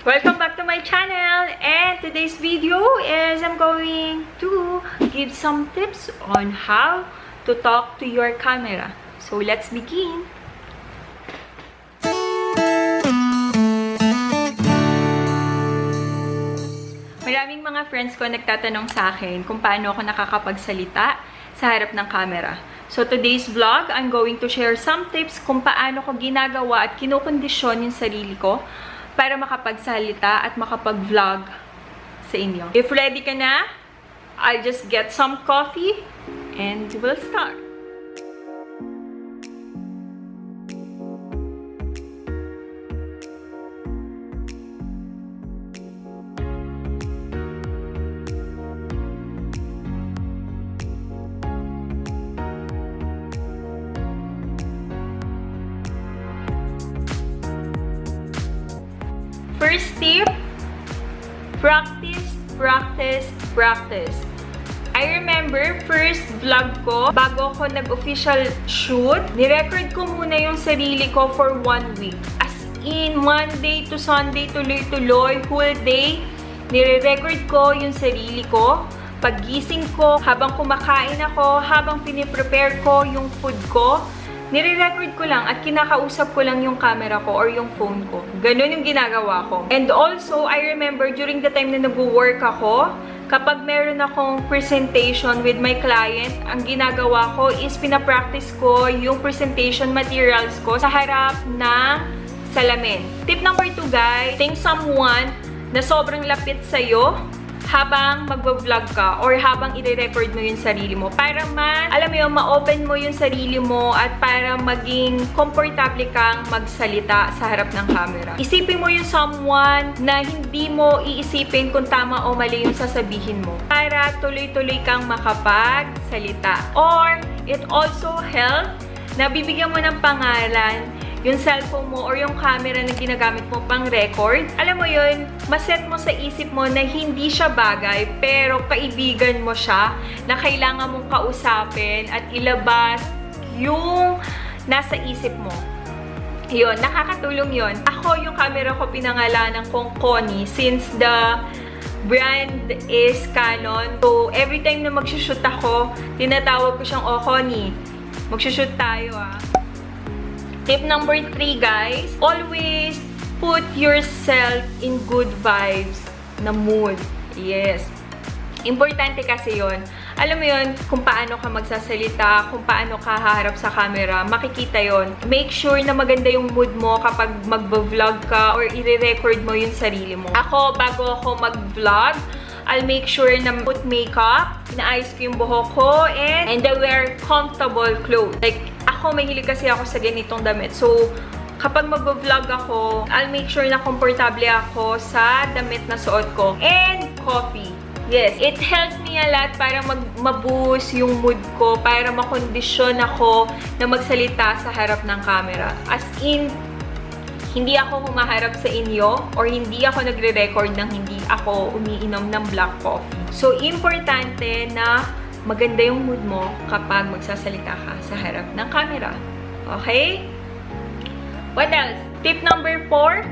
Welcome back to my channel, and today's video is I'm going to give some tips on how to talk to your camera. So let's begin. Maraming mga friends ko nagtatanong sa akin kung paano ako nakakapagsalita sa harap ng camera. So today's vlog, I'm going to share some tips kung paano ko ginagawa at kinukondisyon yung sarili ko para makapagsalita at makapag-vlog sa inyo. If ready ka na, I'll just get some coffee and we'll start. First tip, practice, practice, practice. I remember, first vlog ko, bago ako nag-official shoot, nirecord ko muna yung sarili ko for 1 week. As in, Monday to Sunday, tuloy-tuloy, whole day, nire-record ko yung sarili ko. Paggising ko, habang kumakain ako, habang piniprepare ko yung food ko, nire-record ko lang at kinakausap ko lang yung camera ko or yung phone ko. Ganun yung ginagawa ko. And also, I remember during the time na nag-work ako, kapag meron akong presentation with my client, ang ginagawa ko is pinapractice ko yung presentation materials ko sa harap ng salamin. Tip number 2, guys, think someone na sobrang lapit sa'yo habang magbablog ka or habang i-record mo yung sarili mo. Para alam mo yun, ma-open mo yung sarili mo at para maging komportable kang magsalita sa harap ng camera. Isipin mo yung someone na hindi mo iisipin kung tama o mali yung sasabihin mo para tuloy-tuloy kang makapagsalita. Or, it also helps na bibigyan mo ng pangalan yung cellphone mo or yung camera na ginagamit mo pang record. Alam mo yun, maset mo sa isip mo na hindi siya bagay, pero kaibigan mo siya na kailangan mong kausapin at ilabas yung nasa isip mo. Yun, nakakatulong yun. Ako, yung camera ko pinangalanan kong Connie since the brand is Canon. So, every time na magsushoot ako, tinatawag ko siyang, "Oh, Connie, magsushoot tayo ah." Tip number 3, guys, always put yourself in good vibes na mood. Yes. Importante kasi yon. Alam mo yon, kung paano ka magsasalita, kung paano ka haharap sa camera, makikita yon. Make sure na maganda yung mood mo kapag magba-vlog ka or i-record mo yung sarili mo. Ako, bago ako mag-vlog, I'll make sure na put makeup, inaayos ko yung buhok ko, and I wear comfortable clothes. Like, ako, mahilig kasi ako sa ganitong damit. So, kapag mag-vlog ako, I'll make sure na komportable ako sa damit na suot ko. And coffee. Yes, it helps me a lot para ma-boost yung mood ko, para makondisyon ako na magsalita sa harap ng camera. As in, hindi ako humaharap sa inyo or hindi ako nagre-record ng hindi ako umiinom ng black coffee. So, importante na maganda yung mood mo kapag magsasalita ka sa harap ng camera. Okay? What else? Tip number 4,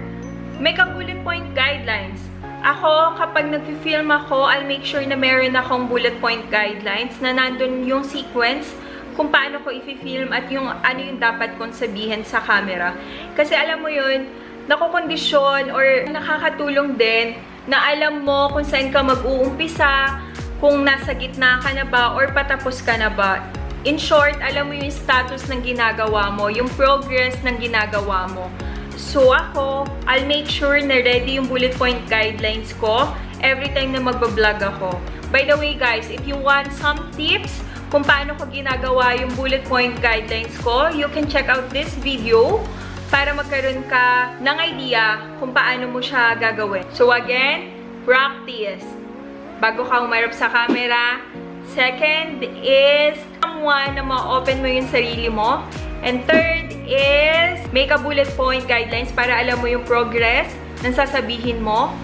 make a bullet point guidelines. Ako, kapag nag-film ako, I'll make sure na meron akong bullet point guidelines na nandun yung sequence kung paano ko i-film at yung ano yung dapat kong sabihin sa camera. Kasi alam mo yun, nakokondisyon or nakakatulong din na alam mo kung saan ka mag-uumpisa, kung nasa gitna ka na ba or patapos ka na ba. In short, alam mo yung status ng ginagawa mo, yung progress ng ginagawa mo. So ako, I'll make sure na ready yung bullet point guidelines ko every time na magbablog ako. By the way guys, if you want some tips kung paano ko ginagawa yung bullet point guidelines ko, you can check out this video para magkaroon ka ng idea kung paano mo siya gagawin. So again, practice. Bago ka umarap sa camera. Second is someone na ma-open mo yung sarili mo. And third is make a bullet point guidelines para alam mo yung progress ng sasabihin mo.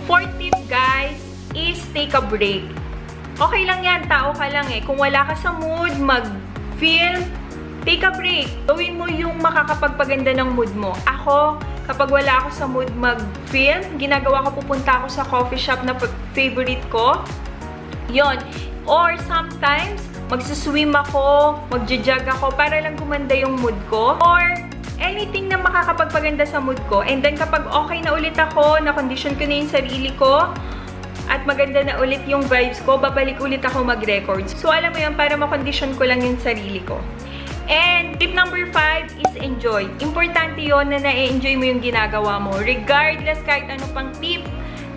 Fourth tip, guys, is take a break. Okay lang yan, tao ka lang eh. Kung wala ka sa mood, mag-film, take a break. Gawin mo yung makakapagpaganda ng mood mo. Ako, kapag wala ako sa mood mag-film, ginagawa ko, pupunta ako sa coffee shop na favorite ko. Yon. Or sometimes, magsiswim ako, magja-jog ako para lang gumanda yung mood ko. Or anything na makakapagpaganda sa mood ko. And then kapag okay na ulit ako, na-condition ko na yung sarili ko, at maganda na ulit yung vibes ko, babalik ulit ako mag-records. So alam mo yun, para ma-condition ko lang yung sarili ko. And tip number 5 is enjoy. Importante yon na na-enjoy mo yung ginagawa mo. Regardless kahit ano pang tip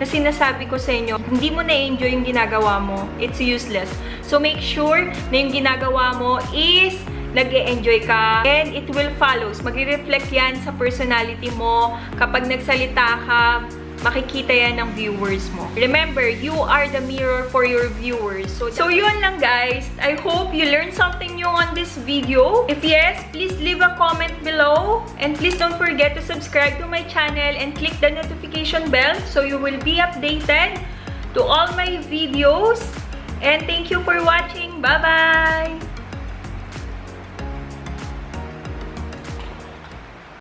na sinasabi ko sa inyo, hindi mo na-enjoy yung ginagawa mo, it's useless. So make sure na yung ginagawa mo is nag-e-enjoy ka and it will follow. Mag-reflect yan sa personality mo. Kapag nagsalita ka, makikita yan ng viewers mo. Remember, you are the mirror for your viewers. So yun lang guys. I hope you learned something new on this video. If yes, please leave a comment below. And please don't forget to subscribe to my channel and click the notification bell so you will be updated to all my videos. And thank you for watching. Bye-bye!